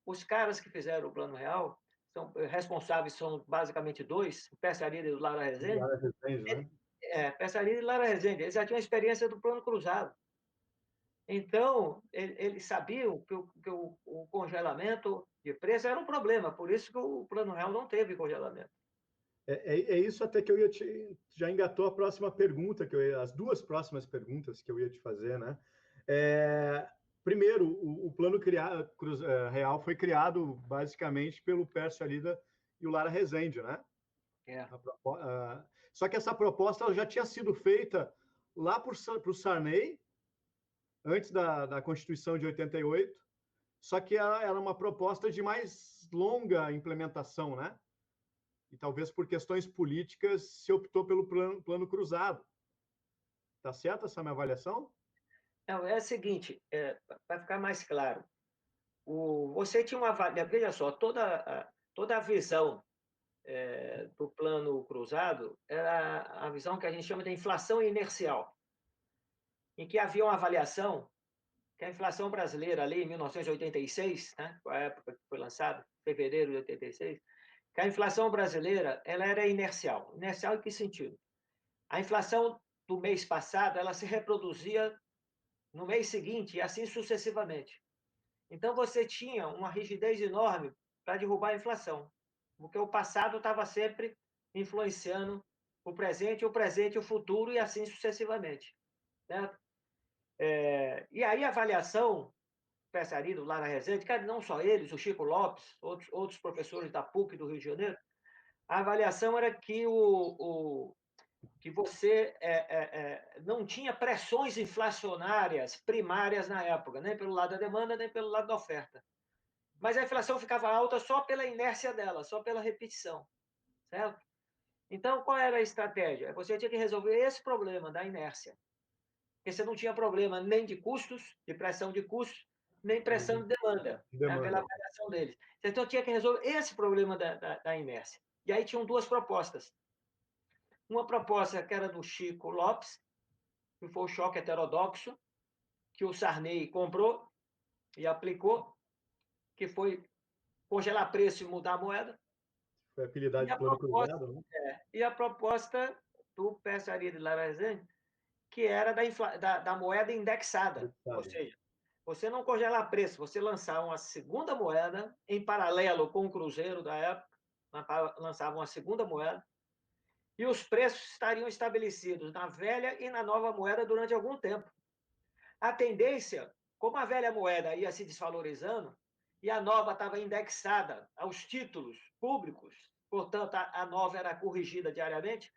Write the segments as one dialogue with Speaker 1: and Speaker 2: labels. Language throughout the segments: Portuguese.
Speaker 1: os caras que fizeram o Plano Real, são responsáveis, são basicamente dois, o Pércio Arida e o Lara Rezende.
Speaker 2: Lara Rezende, né?
Speaker 1: Pércio Arida e Lara Rezende, eles já tinham experiência do Plano Cruzado. Então, eles sabiam que o congelamento de preço era um problema, por isso que o Plano Real não teve congelamento.
Speaker 2: É isso até que eu ia já engatou a próxima pergunta, as duas próximas perguntas que eu ia te fazer, né? Primeiro, o plano real foi criado basicamente pelo Pércio Arida e o Lara Rezende, né? Só que essa proposta já tinha sido feita lá para o Sarney, antes da Constituição de 88, só que ela era uma proposta de mais longa implementação, né? E talvez por questões políticas se optou pelo plano cruzado. Está certa essa minha avaliação?
Speaker 1: Não, é o seguinte, para ficar mais claro, você tinha uma avaliação, veja só, toda a visão do plano cruzado era a visão que a gente chama de inflação inercial, em que havia uma avaliação que a inflação brasileira ali em 1986, né, a época que foi lançada, fevereiro de 86, que a inflação brasileira ela era inercial. Inercial em que sentido? A inflação do mês passado ela se reproduzia no mês seguinte e assim sucessivamente. Então você tinha uma rigidez enorme para derrubar a inflação, porque o passado estava sempre influenciando o presente e o futuro e assim sucessivamente. Certo? E aí a avaliação Pessarino, Lara Rezende, que não só eles, o Chico Lopes, outros professores da PUC do Rio de Janeiro, a avaliação era que, que você não tinha pressões inflacionárias primárias na época, nem pelo lado da demanda, nem pelo lado da oferta. Mas a inflação ficava alta só pela inércia dela, só pela repetição, certo? Então, qual era a estratégia? Você tinha que resolver esse problema da inércia, porque você não tinha problema nem de custos, de pressão de custos, nem pressão de demanda, né, pela variação deles. Então, tinha que resolver esse problema da inércia. E aí tinham duas propostas. Uma proposta que era do Chico Lopes, que foi o choque heterodoxo, que o Sarney comprou e aplicou, que foi congelar preço e mudar a moeda.
Speaker 2: Foi apelidado de plano cruzado, né?
Speaker 1: E a proposta do Pércio Arida e Lara Rezende, que era da moeda indexada. Ou seja, você não congelar preço, você lançar uma segunda moeda em paralelo com o Cruzeiro da época, lançava uma segunda moeda, e os preços estariam estabelecidos na velha e na nova moeda durante algum tempo. A tendência, como a velha moeda ia se desvalorizando e a nova estava indexada aos títulos públicos, portanto, a nova era corrigida diariamente,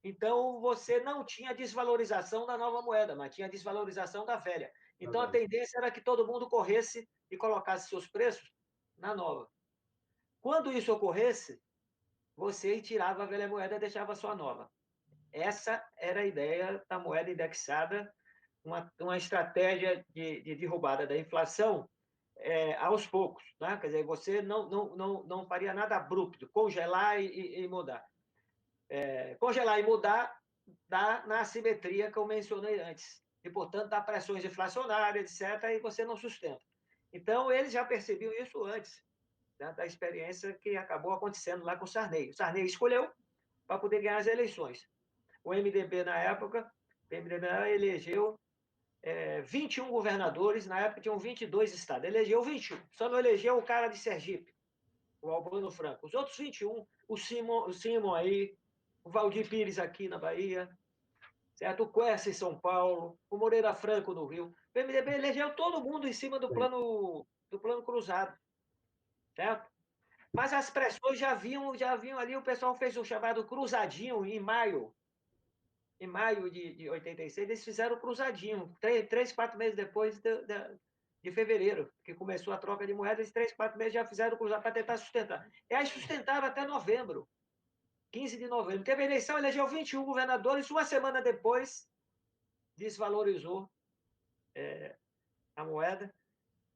Speaker 1: então você não tinha desvalorização da nova moeda, mas tinha desvalorização da velha. Então a tendência era que todo mundo corresse e colocasse seus preços na nova. Quando isso ocorresse, você tirava a velha moeda e deixava a sua nova. Essa era a ideia da moeda indexada, uma estratégia de derrubada da inflação aos poucos. Né? Quer dizer, você não faria nada abrupto, congelar e mudar. Congelar e mudar dá na assimetria que eu mencionei antes. E, portanto, dá pressões inflacionárias, etc., e você não sustenta. Então, eles já percebiam isso antes, né, da experiência que acabou acontecendo lá com o Sarney. O Sarney escolheu para poder ganhar as eleições. O MDB, na época, elegeu 21 governadores, na época tinham 22 estados, elegeu 21, só não elegeu o cara de Sergipe, o Albano Franco. Os outros 21, o Simon aí, o Valdir Pires aqui na Bahia, certo? O Quercia em São Paulo, o Moreira Franco no Rio. O MDB elegeu todo mundo em cima do plano cruzado, certo? Mas as pressões já vinham ali, o pessoal fez o chamado cruzadinho em maio de 86, eles fizeram o cruzadinho, 4 meses depois de fevereiro, que começou a troca de moedas, 4 meses já fizeram o cruzado para tentar sustentar. E aí sustentaram até novembro, 15 de novembro. Teve a eleição, elegeu 21 governadores, uma semana depois desvalorizou a moeda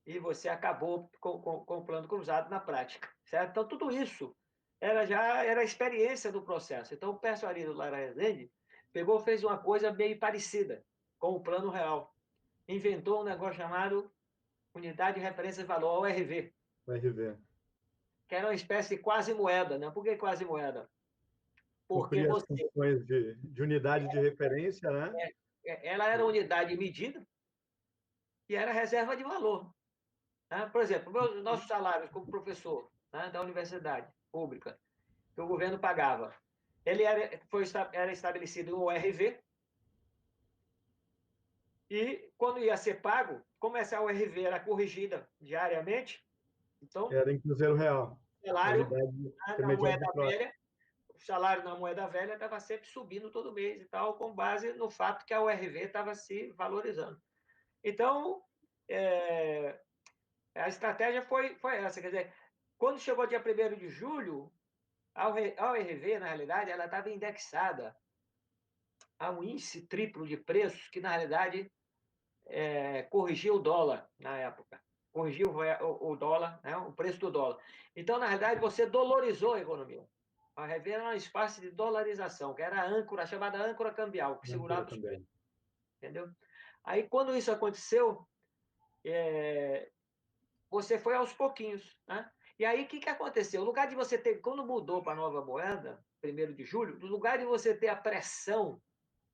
Speaker 1: e você acabou com o plano cruzado na prática, certo? Então, tudo isso já era a experiência do processo. Então, o Pércio Arida Lara Rezende fez uma coisa meio parecida com o plano real. Inventou um negócio chamado Unidade de Referência de Valor, ORV.
Speaker 2: O RV.
Speaker 1: Que era uma espécie de quase moeda, né? Por que quase moeda? Porque
Speaker 2: Cumprir as
Speaker 1: você,
Speaker 2: funções de unidade de referência, né?
Speaker 1: ela era unidade de medida e era reserva de valor. Né? Por exemplo, nossos salários como professor, né, da universidade pública, que o governo pagava, ele era estabelecido o RV, e quando ia ser pago, como essa URV era corrigida diariamente, então
Speaker 2: Era em Cruzeiro Real.
Speaker 1: o salário,
Speaker 2: Unidade
Speaker 1: né, na
Speaker 2: intermediária
Speaker 1: moeda
Speaker 2: de troca.
Speaker 1: velha, o salário na moeda velha estava sempre subindo todo mês e tal, com base no fato que a URV estava se valorizando. Então, a estratégia foi essa, quer dizer, quando chegou dia 1º de julho, a URV, na realidade, ela estava indexada a um índice triplo de preços que, na realidade, corrigiu o dólar na época. Corrigiu o dólar, né, o preço do dólar. Então, na realidade, você dolarizou a economia. A URV era uma espécie de dolarização, que era a âncora, chamada âncora cambial, que segurava os preços. Entendeu? Aí, quando isso aconteceu, você foi aos pouquinhos. Né? E aí, o que aconteceu? No lugar de você ter, quando mudou para a nova moeda, 1º de julho, no lugar de você ter a pressão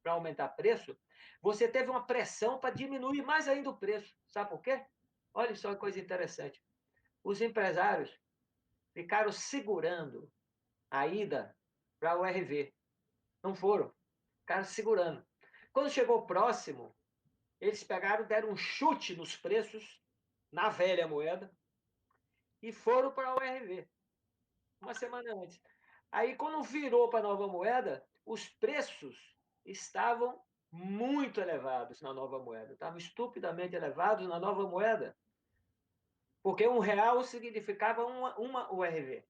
Speaker 1: para aumentar preço, você teve uma pressão para diminuir mais ainda o preço. Sabe por quê? Olha só que coisa interessante. Os empresários ficaram segurando a ida para o RV. Não foram. Ficaram segurando. Quando chegou próximo, eles pegaram, deram um chute nos preços, na velha moeda, e foram para o RV. Uma semana antes. Aí, quando virou para a nova moeda, os preços estavam muito elevados na nova moeda. Estavam estupidamente elevados na nova moeda. Porque R$ 1 significava uma URV.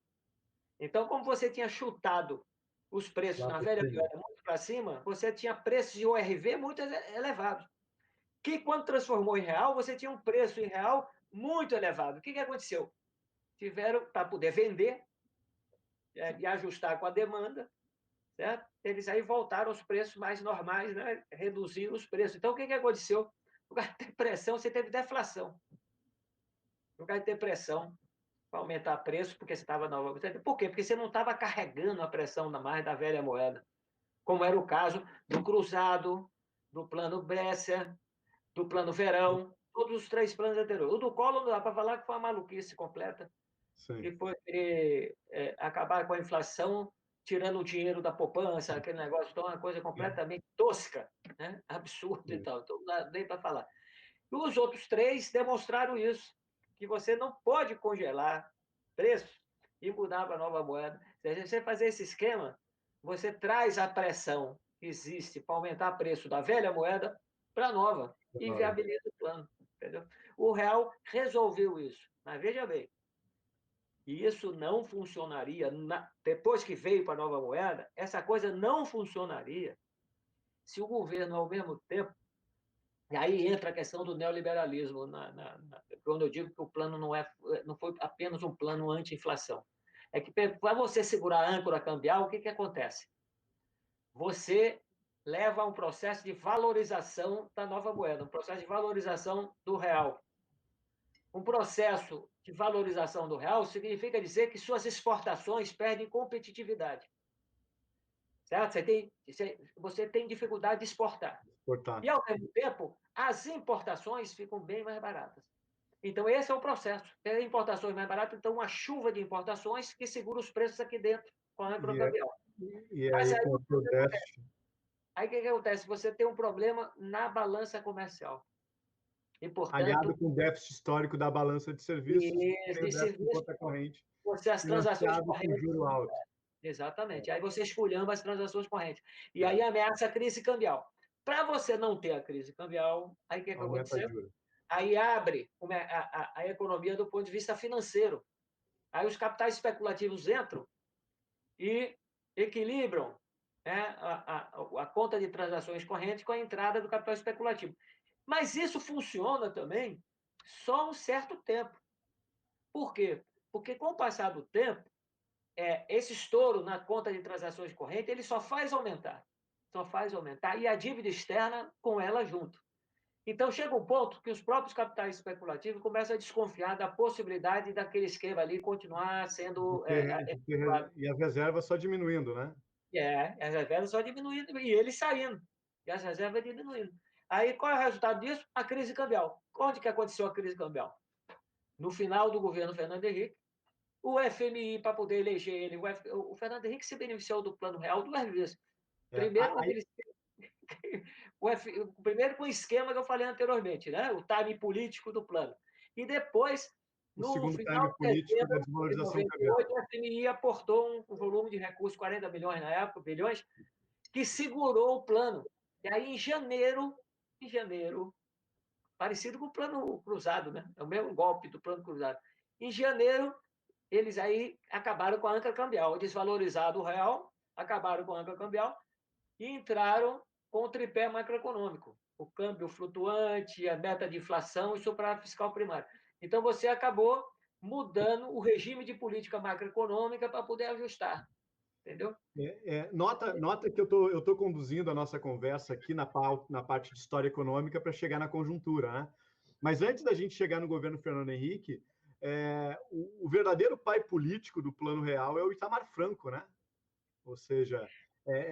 Speaker 1: Então, como você tinha chutado os preços na velha moeda muito para cima, você tinha preços de URV muito elevados. Que, quando transformou em real, você tinha um preço em real muito elevado. O que aconteceu? Tiveram, para poder vender e ajustar com a demanda, certo? Eles aí voltaram aos preços mais normais, né? Reduziram os preços. Então, o que aconteceu? No lugar de ter pressão, você teve deflação. No lugar de ter pressão para aumentar preço, porque você estava na nova. Por quê? Porque você não estava carregando a pressão mais da velha moeda, como era o caso do cruzado, do plano Bresser, do plano Verão, todos os 3 planos anteriores. O do Collor não dá para falar que foi uma maluquice completa,
Speaker 2: Sim.
Speaker 1: que foi querer acabar com a inflação, tirando o dinheiro da poupança, aquele negócio, então, uma coisa completamente tosca, né? Absurda e tal. Então, não dá nem para falar. E os outros 3 demonstraram isso, que você não pode congelar preço e mudar para a nova moeda. Se você fazer esse esquema, você traz a pressão que existe para aumentar o preço da velha moeda para a nova e viabiliza o plano. Entendeu? O real resolveu isso. Mas veja bem, isso não funcionaria, depois que veio para a nova moeda, essa coisa não funcionaria se o governo, ao mesmo tempo, e aí entra a questão do neoliberalismo, quando eu digo que o plano não foi apenas um plano anti-inflação. É que, para você segurar a âncora cambial, o que acontece? Você leva a um processo de valorização da nova moeda, um processo de valorização do real. Um processo de valorização do real significa dizer que suas exportações perdem competitividade. Certo? Você tem dificuldade de exportar. E, ao mesmo tempo, as importações ficam bem mais baratas. Então, esse é o processo. Tem importações mais baratas, então, uma chuva de importações que segura os preços aqui dentro, com a âncora cambial.
Speaker 2: E
Speaker 1: Mas
Speaker 2: aí,
Speaker 1: aí,
Speaker 2: com o déficit.
Speaker 1: Aí, o que acontece? Você tem um problema na balança comercial. E, portanto,
Speaker 2: aliado com o déficit histórico da balança de serviços, tem o déficit de conta corrente,
Speaker 1: as transações
Speaker 2: financiado com juro alto.
Speaker 1: Exatamente. Aí você esculhamba as transações correntes. E aí ameaça a crise cambial. Para você não ter a crise cambial, aí o que aconteceu? Aí abre a economia do ponto de vista financeiro. Aí os capitais especulativos entram e equilibram, né, a conta de transações correntes com a entrada do capital especulativo. Mas isso funciona também só um certo tempo. Por quê? Porque, com o passar do tempo, esse estouro na conta de transações correntes ele só faz aumentar. Só faz aumentar. E a dívida externa com ela junto. Então, chega um ponto que os próprios capitais especulativos começam a desconfiar da possibilidade daquele esquema ali continuar sendo efetuado.
Speaker 2: E as reservas só diminuindo, né?
Speaker 1: As reservas só diminuindo e eles saindo, e as reservas diminuindo. Aí, qual é o resultado disso? A crise cambial. Onde que aconteceu a crise cambial? No final do governo Fernando Henrique, o FMI, para poder eleger ele, o Fernando Henrique se beneficiou do Plano Real duas vezes. Primeiro, primeiro com o esquema que eu falei anteriormente, né? O time político do plano. E depois, no final
Speaker 2: time
Speaker 1: de
Speaker 2: político da
Speaker 1: dezembro de
Speaker 2: desvalorização cambial.
Speaker 1: 98, o FMI aportou um volume de recursos, 40 milhões na época, bilhões, que segurou o plano. E aí, em janeiro, parecido com o plano cruzado, né? É o mesmo golpe do plano cruzado. Em janeiro, eles aí acabaram com a âncora cambial, desvalorizado o real, acabaram com a âncora cambial e entraram com o tripé macroeconômico, o câmbio flutuante, a meta de inflação e o superávit fiscal primário. Então, você acabou mudando o regime de política macroeconômica para poder ajustar, entendeu?
Speaker 2: Nota que eu tô conduzindo a nossa conversa aqui na parte de história econômica para chegar na conjuntura, né? Mas antes da gente chegar no governo Fernando Henrique, o verdadeiro pai político do Plano Real é o Itamar Franco, né? Ou seja,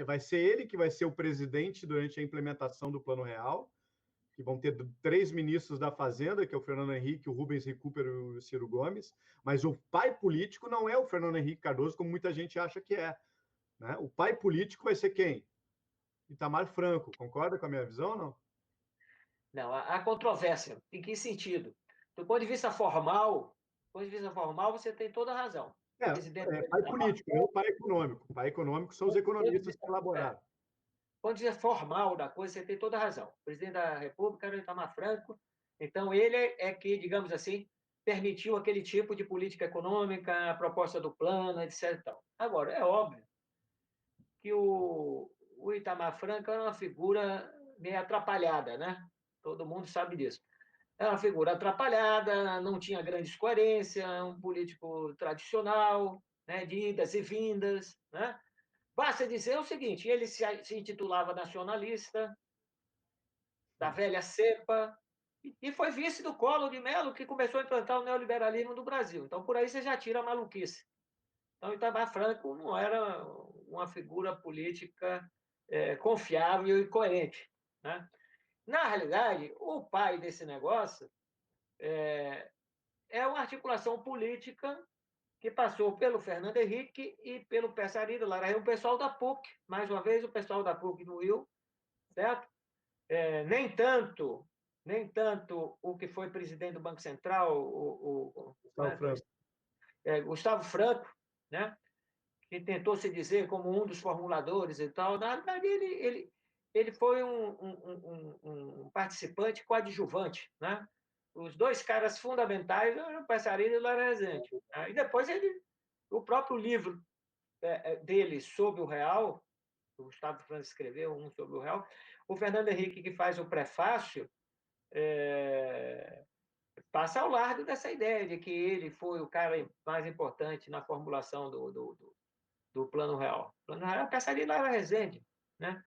Speaker 2: vai ser ele que vai ser o presidente durante a implementação do Plano Real, que vão ter 3 ministros da Fazenda, que é o Fernando Henrique, o Rubens Recupero e o Ciro Gomes, mas o pai político não é o Fernando Henrique Cardoso, como muita gente acha que é. Né? O pai político vai ser quem? Itamar Franco. Concorda com a minha visão ou não?
Speaker 1: Não, há controvérsia. Em que sentido? Do ponto de vista formal, você tem toda a razão.
Speaker 2: Pai político, não pai econômico. Pai econômico são os economistas que elaboraram.
Speaker 1: Do ponto de vista formal da coisa, você tem toda a razão. O presidente da República era o Itamar Franco, então ele é que, digamos assim, permitiu aquele tipo de política econômica, a proposta do plano, etc. Agora, é óbvio que o Itamar Franco era uma figura meio atrapalhada, né? Todo mundo sabe disso. É uma figura atrapalhada, não tinha grandes coerência, um político tradicional, né, de idas e vindas. Né? Basta dizer o seguinte: ele se intitulava nacionalista, da velha cepa, e foi vice do Collor de Mello, que começou a implantar o neoliberalismo no Brasil. Então, por aí você já tira a maluquice. Então, Itamar Franco não era uma figura política confiável e coerente. Né? Na realidade, o pai desse negócio é uma articulação política que passou pelo Fernando Henrique e pelo Pessarino Lara, o pessoal da PUC, mais uma vez, o pessoal da PUC no Rio, certo? Nem tanto o que foi presidente do Banco Central,
Speaker 2: Gustavo Franco.
Speaker 1: Gustavo Franco, né? Que tentou se dizer como um dos formuladores e tal. Na verdade, ele foi um participante coadjuvante, né? Os dois caras fundamentais eram o Passarinho e o Lara Rezende. E depois o próprio livro dele sobre o real, o Gustavo Franco escreveu um sobre o real, o Fernando Henrique, que faz o prefácio, passa ao largo dessa ideia de que ele foi o cara mais importante na formulação do Plano Real. O Plano Real é Passarinho e Lara Rezende. Né?